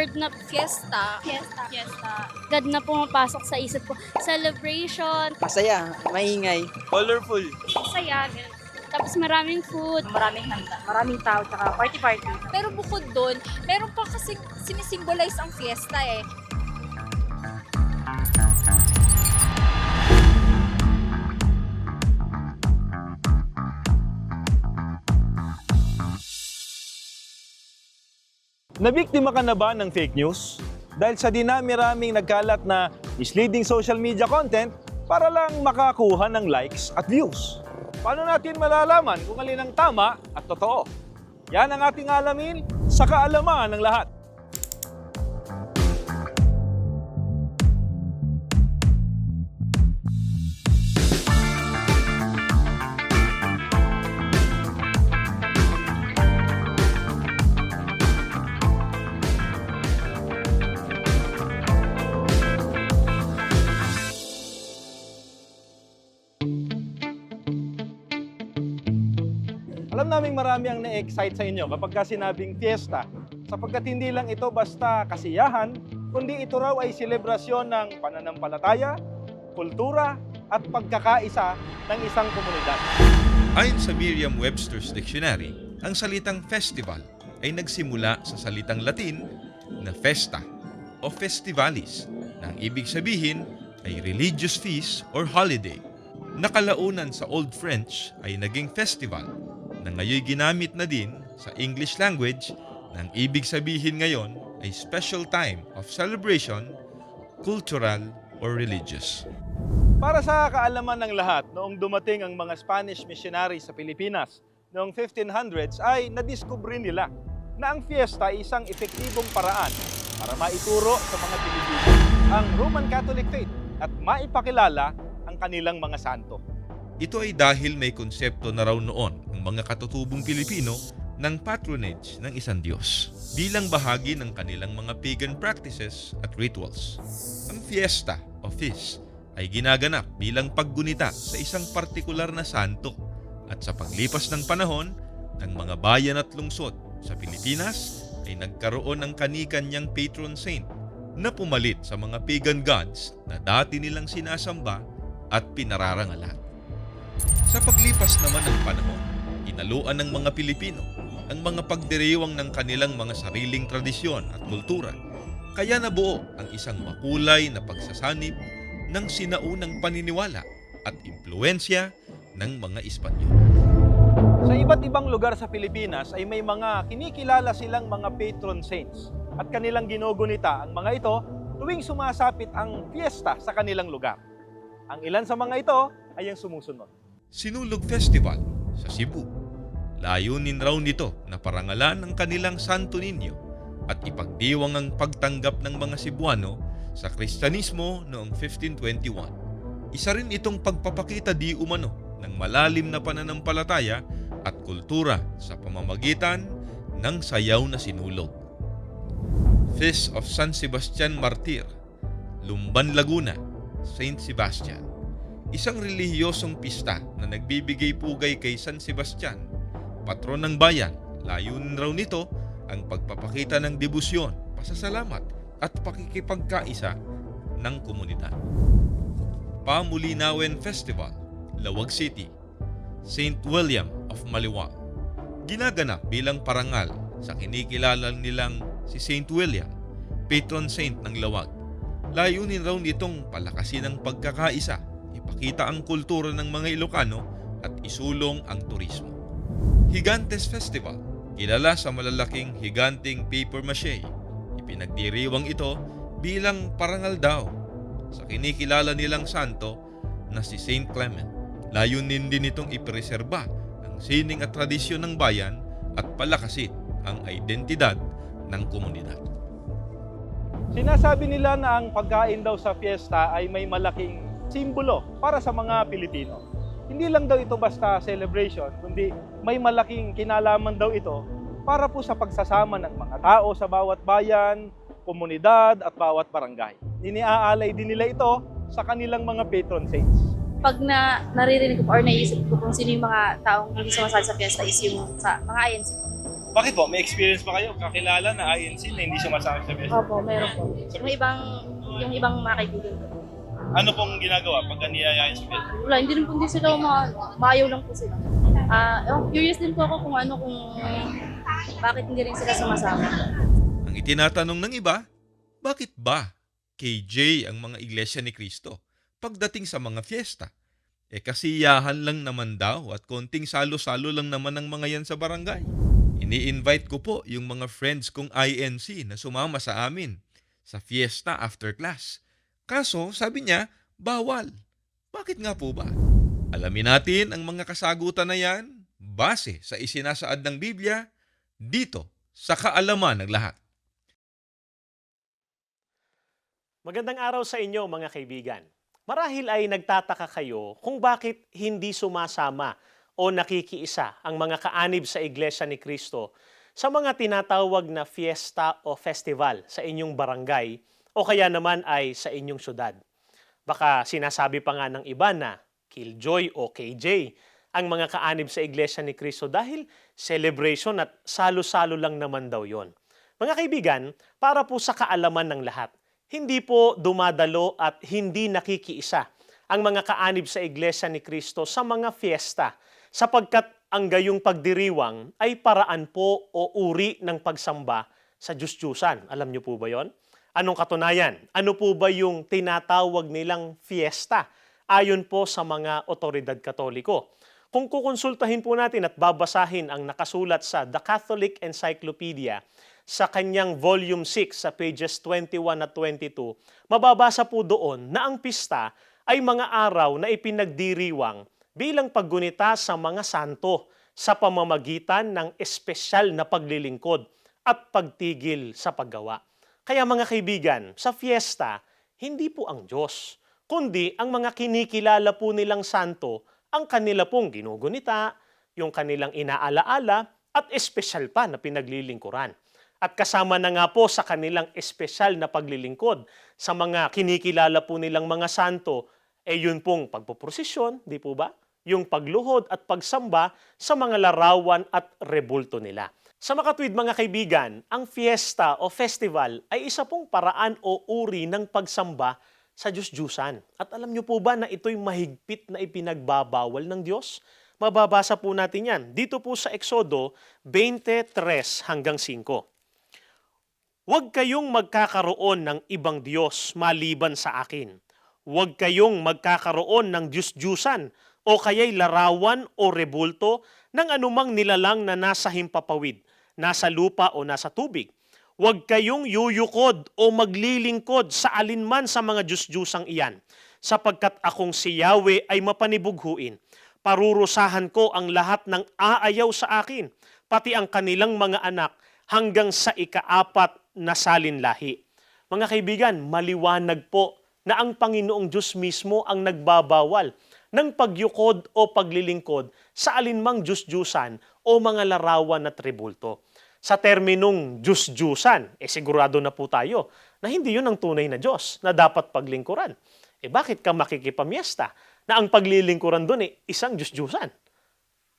word na fiesta, agad na pumapasok sa isip ko. Celebration, Masaya, maingay. Colorful. saya, ganun. Tapos maraming food. Maraming handa, maraming tao, tsaka party-party. Pero bukod doon, meron pa kasi sinisimbolize ang fiesta eh. Nabiktima ka na ba ng fake news? Dahil sa dinami-raming nagkalat na misleading social media content para lang makakuha ng likes at views. Paano natin malalaman kung alin ang tama at totoo? Yan ang ating alamin sa kaalaman ng lahat. Alam naming marami ang na-excite sa inyo kapag sinabing fiesta, sapagkat hindi lang ito basta kasiyahan, kundi ito raw ay selebrasyon ng pananampalataya, kultura at pagkakaisa ng isang komunidad. Ayon sa Merriam-Webster's Dictionary, ang salitang festival ay nagsimula sa salitang Latin na festa o festivalis na ang ibig sabihin ay religious feast or holiday. Nakalaunan sa Old French ay naging festival na ngayon ginamit na din sa English language na ang ibig sabihin ngayon ay special time of celebration, cultural, or religious. Para sa kaalaman ng lahat, noong dumating ang mga Spanish missionaries sa Pilipinas noong 1500s ay nadiskubre nila na ang fiesta ay isang epektibong paraan para maituro sa mga Pilipino ang Roman Catholic faith at maipakilala ang kanilang mga santo. Ito ay dahil may konsepto na raw noon ang mga katutubong Pilipino ng patronage ng isang Diyos bilang bahagi ng kanilang mga pagan practices at rituals. Ang fiesta o feast ay ginaganap bilang paggunita sa isang partikular na santo at sa paglipas ng panahon, ng mga bayan at lungsod sa Pilipinas ay nagkaroon ng kani-kanyang patron saint na pumalit sa mga pagan gods na dati nilang sinasamba at pinararangalan. Sa paglipas naman ng panahon, inaluan ng mga Pilipino ang mga pagdiriwang ng kanilang mga sariling tradisyon at kultura, kaya nabuo ang isang makulay na pagsasanib ng sinaunang paniniwala at impluensya ng mga Espanyol. Sa iba't ibang lugar sa Pilipinas ay may mga kinikilala silang mga patron saints at kanilang ginugunita ang mga ito tuwing sumasapit ang fiesta sa kanilang lugar. Ang ilan sa mga ito ay ang sumusunod. Sinulog Festival sa Cebu. Layunin raw nito na parangalan ang kanilang Santo Niño at ipagdiwang ang pagtanggap ng mga Cebuano sa Kristyanismo noong 1521. Isa rin itong pagpapakita di umano ng malalim na pananampalataya at kultura sa pamamagitan ng sayaw na sinulog. Feast of San Sebastian Martir, Lumban, Laguna, Saint Sebastian. Isang relihiyosong pista na nagbibigay pugay kay San Sebastian, patron ng bayan. Layunin raw nito ang pagpapakita ng debosyon, pasasalamat at pakikipagkaisa ng komunidad. Pamulinawen Festival, Lawag City, St. William of Maliwag. Ginaganap bilang parangal sa kinikilala nilang si St. William, patron saint ng Lawag. Layunin raw nitong palakasin ang pagkakaisa, ipakita ang kultura ng mga Ilocano at isulong ang turismo. Higantes Festival, kilala sa malalaking higanting paper mache. Ipinagdiriwang ito bilang parangal daw sa kinikilala nilang santo na si Saint Clement. Layunin din itong ipreserba ang sining at tradisyon ng bayan at palakasin ang identidad ng komunidad. Sinasabi nila na ang pagkain daw sa fiesta ay may malaking simbolo para sa mga Pilipino. Hindi lang daw ito basta celebration, kundi may malaking kinalaman daw ito para po sa pagsasama ng mga tao sa bawat bayan, komunidad at bawat barangay. Iniaalay din nila ito sa kanilang mga patron saints. Pag naririnig ko or naisip ko kung sino yung mga taong hindi sumasali sa fiesta is yung sa mga INC po. Bakit po? May experience ba kayo? Kakilala na INC na hindi sumasama sa fiesta? Opo, meron po. Yung ibang mga kaibigan ko. Ano pong ginagawa pagka niyayain sa fiesta? Wala, hindi sila maayaw lang po sila. Curious din po ako kung bakit hindi rin sila sumasama. Ang itinatanong ng iba, bakit ba KJ ang mga iglesia ni Cristo pagdating sa mga fiesta? Kasiyahan lang naman daw at konting salo-salo lang naman ang mga yan sa barangay. Ini-invite ko po yung mga friends kong INC na sumama sa amin sa fiesta after class. Kaso, sabi niya, bawal. Bakit nga po ba? Alamin natin ang mga kasagutan na yan base sa isinasaad ng Biblia dito sa Kaalaman ng Lahat. Magandang araw sa inyo mga kaibigan. Marahil ay nagtataka kayo kung bakit hindi sumasama o nakikiisa ang mga kaanib sa Iglesia ni Cristo sa mga tinatawag na fiesta o festival sa inyong barangay o kaya naman ay sa inyong syudad. Baka sinasabi pa nga ng iba na Killjoy o KJ ang mga kaanib sa Iglesia ni Cristo dahil celebration at salo-salo lang naman daw yon. Mga kaibigan, para po sa kaalaman ng lahat, hindi po dumadalo at hindi nakikiisa ang mga kaanib sa Iglesia ni Cristo sa mga fiesta sapagkat ang gayong pagdiriwang ay paraan po o uri ng pagsamba sa Diyos-Diyusan. Alam niyo po ba yon? Anong katunayan? Ano po ba yung tinatawag nilang fiesta ayon po sa mga otoridad Katoliko? Kung kukonsultahin po natin at babasahin ang nakasulat sa The Catholic Encyclopedia sa kanyang volume 6 sa pages 21 at 22, mababasa po doon na ang pista ay mga araw na ipinagdiriwang bilang paggunita sa mga santo sa pamamagitan ng espesyal na paglilingkod at pagtigil sa paggawa. Kaya mga kaibigan, sa fiesta, hindi po ang Diyos, kundi ang mga kinikilala po nilang santo ang kanila pong ginugunita, yung kanilang inaalaala at espesyal pa na pinaglilingkuran. At kasama na nga po sa kanilang espesyal na paglilingkod sa mga kinikilala po nilang mga santo, yun pong pagpoprosesyon, di po ba? Yung pagluhod at pagsamba sa mga larawan at rebulto nila. Sa makatwid mga kaibigan, ang fiesta o festival ay isa pong paraan o uri ng pagsamba sa Diyos-Diyusan. At alam niyo po ba na ito'y mahigpit na ipinagbabawal ng Diyos? Mababasa po natin yan. Dito po sa Exodo 23 hanggang 5. Huwag kayong magkakaroon ng ibang Diyos maliban sa akin. Huwag kayong magkakaroon ng Diyos-Diyusan o kaya'y larawan o rebulto ng anumang nilalang na nasa himpapawid, nasa lupa o nasa tubig. Huwag kayong yuyukod o maglilingkod sa alinman sa mga Diyos-Diyusang iyan, sapagkat akong si Yahweh ay mapanibughuin. Parurusahan ko ang lahat ng aayaw sa akin, pati ang kanilang mga anak, hanggang sa ika-4 na salinlahi. Mga kaibigan, maliwanag po na ang Panginoong Diyos mismo ang nagbabawal ng pagyukod o paglilingkod sa alinmang Diyos-Diyusan o mga larawan at rebulto. Sa terminong Diyos-Diyusan, sigurado na po tayo na hindi yun ang tunay na Diyos na dapat paglingkuran. Bakit ka makikipamiesta na ang paglilingkuran doon isang Diyos-Diyusan?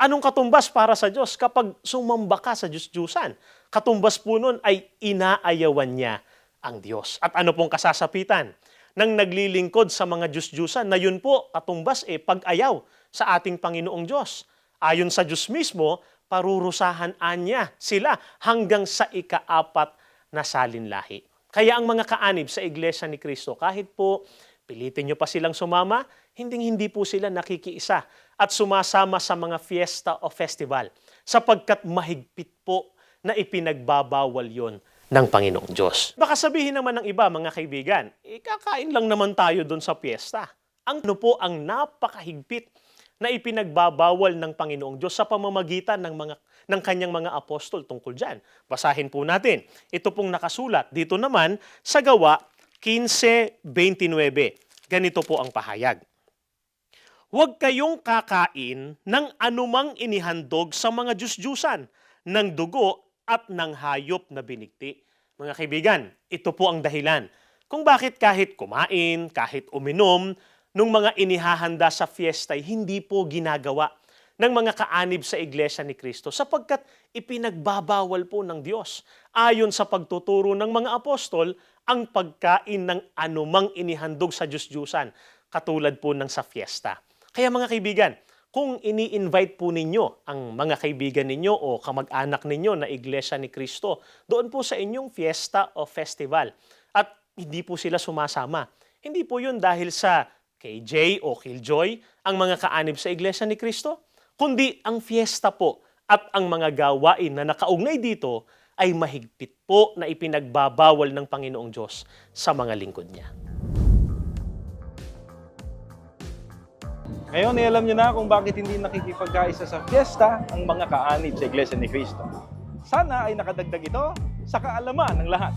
Anong katumbas para sa Diyos kapag sumamba ka sa Diyos-Diyusan? Katumbas po nun ay inaayawan niya ang Diyos. At ano pong kasasapitan? Nang naglilingkod sa mga Diyos-Diyusan na yun po katumbas pag-ayaw sa ating Panginoong Diyos. Ayon sa Diyos mismo, parurusahan niya sila hanggang sa ika-4 na salinlahi. Kaya ang mga kaanib sa Iglesia ni Cristo, kahit po pilitin nyo pa silang sumama, hindi po sila nakikiisa at sumasama sa mga fiesta o festival sapagkat mahigpit po na ipinagbabawal yon ng Panginoong Diyos. Baka sabihin naman ng iba, mga kaibigan, kakain lang naman tayo doon sa piyesta. Ano po ang napakahigpit na ipinagbabawal ng Panginoong Diyos sa pamamagitan ng kanyang mga apostol tungkol dyan? Basahin po natin. Ito pong nakasulat dito naman sa Gawa 15:29. Ganito po ang pahayag. Huwag kayong kakain ng anumang inihandog sa mga Diyos-Diyusan, ng dugo at ng hayop na binigti. Mga kaibigan, ito po ang dahilan kung bakit kahit kumain, kahit uminom, nung mga inihahanda sa fiesta ay hindi po ginagawa ng mga kaanib sa Iglesia ni Cristo sapagkat ipinagbabawal po ng Diyos ayon sa pagtuturo ng mga apostol ang pagkain ng anumang inihandog sa Diyos-Diyusan katulad po ng sa fiesta. Kaya mga kaibigan, kung ini-invite po ninyo ang mga kaibigan ninyo o kamag-anak ninyo na Iglesia ni Cristo doon po sa inyong fiesta o festival at hindi po sila sumasama, hindi po yun dahil sa KJ o Killjoy ang mga kaanib sa Iglesia ni Cristo, kundi ang fiesta po at ang mga gawain na nakaugnay dito ay mahigpit po na ipinagbabawal ng Panginoong Diyos sa mga lingkod niya. Ngayon, alam nyo na kung bakit hindi nakikipagkaisa sa fiesta ang mga kaanib sa Iglesia ni Cristo. Sana ay nakadagdag ito sa kaalaman ng lahat.